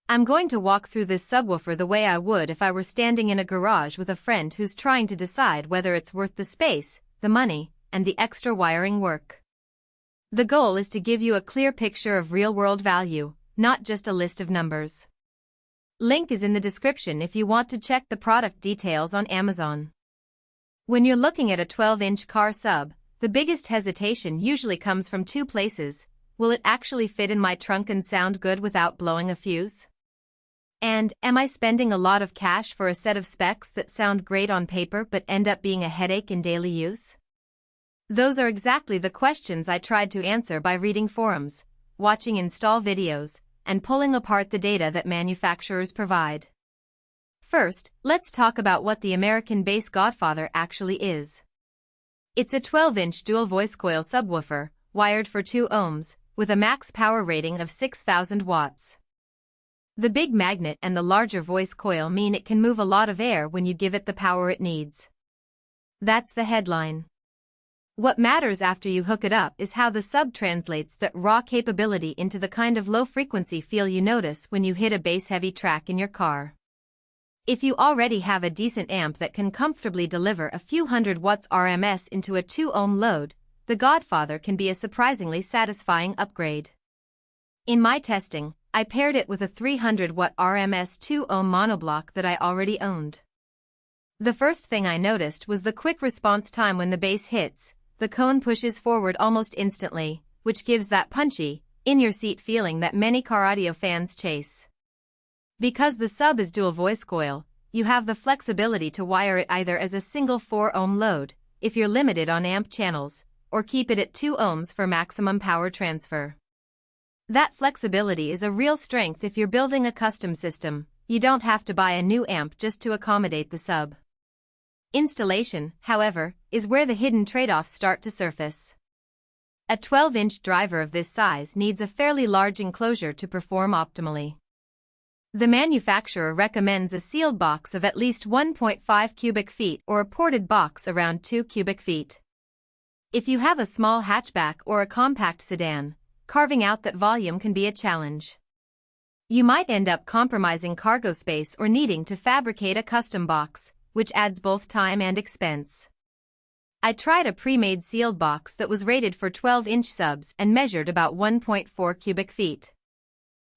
I'm going to walk through this subwoofer the way I would if I were standing in a garage with a friend who's trying to decide whether it's worth the space, the money, and the extra wiring work. The goal is to give you a clear picture of real-world value, not just a list of numbers. Link is in the description if you want to check the product details on Amazon. When you're looking at a 12-inch car sub, the biggest hesitation usually comes from two places. Will it actually fit in my trunk and sound good without blowing a fuse? And, am I spending a lot of cash for a set of specs that sound great on paper but end up being a headache in daily use? Those are exactly the questions I tried to answer by reading forums, watching install videos, and pulling apart the data that manufacturers provide. First, let's talk about what the American bass Godfather actually is. It's a 12-inch dual-voice coil subwoofer, wired for 2 ohms, with a max power rating of 6,000 watts. The big magnet and the larger voice coil mean it can move a lot of air when you give it the power it needs. That's the headline. What matters after you hook it up is how the sub translates that raw capability into the kind of low-frequency feel you notice when you hit a bass-heavy track in your car. If you already have a decent amp that can comfortably deliver a few hundred watts RMS into a 2-ohm load, the Godfather can be a surprisingly satisfying upgrade. In my testing, I paired it with a 300-watt RMS 2-ohm monoblock that I already owned. The first thing I noticed was the quick response time when the bass hits. The cone pushes forward almost instantly, which gives that punchy, in-your-seat feeling that many car audio fans chase. Because the sub is dual voice coil, you have the flexibility to wire it either as a single 4-ohm load, if you're limited on amp channels, or keep it at 2 ohms for maximum power transfer. That flexibility is a real strength if you're building a custom system. You don't have to buy a new amp just to accommodate the sub. Installation, however, is where the hidden trade-offs start to surface. A 12-inch driver of this size needs a fairly large enclosure to perform optimally. The manufacturer recommends a sealed box of at least 1.5 cubic feet or a ported box around 2 cubic feet. If you have a small hatchback or a compact sedan, carving out that volume can be a challenge. You might end up compromising cargo space or needing to fabricate a custom box, which adds both time and expense. I tried a pre-made sealed box that was rated for 12-inch subs and measured about 1.4 cubic feet.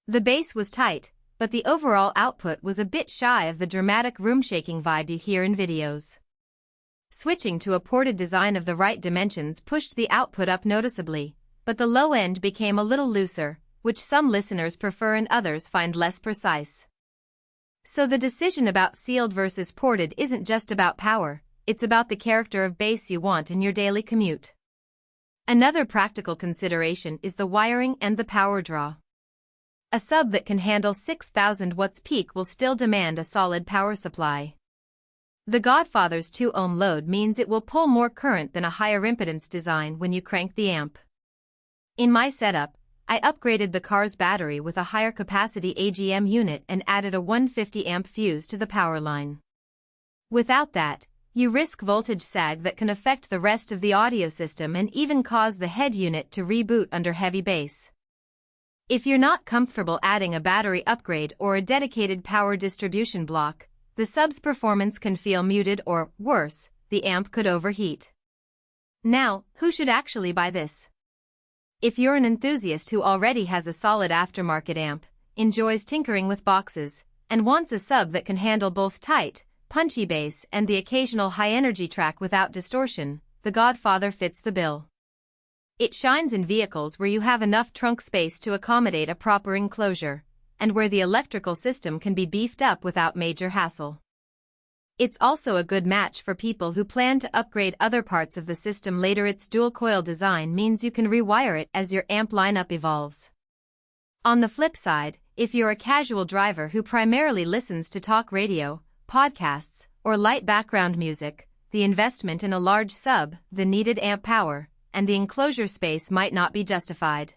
The base was tight, but the overall output was a bit shy of the dramatic room-shaking vibe you hear in videos. Switching to a ported design of the right dimensions pushed the output up noticeably, but the low end became a little looser, which some listeners prefer and others find less precise. So the decision about sealed versus ported isn't just about power, it's about the character of bass you want in your daily commute. Another practical consideration is the wiring and the power draw. A sub that can handle 6,000 watts peak will still demand a solid power supply. The Godfather's 2-ohm load means it will pull more current than a higher impedance design when you crank the amp. In my setup, I upgraded the car's battery with a higher capacity AGM unit and added a 150 amp fuse to the power line. Without that, you risk voltage sag that can affect the rest of the audio system and even cause the head unit to reboot under heavy bass. If you're not comfortable adding a battery upgrade or a dedicated power distribution block, the sub's performance can feel muted or, worse, the amp could overheat. Now, who should actually buy this? If you're an enthusiast who already has a solid aftermarket amp, enjoys tinkering with boxes, and wants a sub that can handle both tight, punchy bass and the occasional high-energy track without distortion, the Godfather fits the bill. It shines in vehicles where you have enough trunk space to accommodate a proper enclosure, and where the electrical system can be beefed up without major hassle. It's also a good match for people who plan to upgrade other parts of the system later. Its dual-coil design means you can rewire it as your amp lineup evolves. On the flip side, if you're a casual driver who primarily listens to talk radio, podcasts, or light background music, the investment in a large sub, the needed amp power, and the enclosure space might not be justified.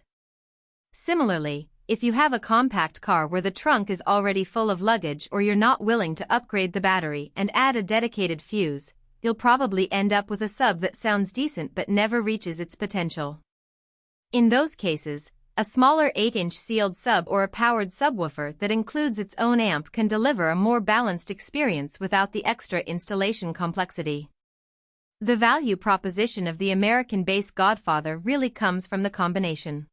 Similarly, if you have a compact car where the trunk is already full of luggage or you're not willing to upgrade the battery and add a dedicated fuse, you'll probably end up with a sub that sounds decent but never reaches its potential. In those cases, A smaller 8-inch sealed sub or a powered subwoofer that includes its own amp can deliver a more balanced experience without the extra installation complexity. The value proposition of the American-based Godfather really comes from the combination.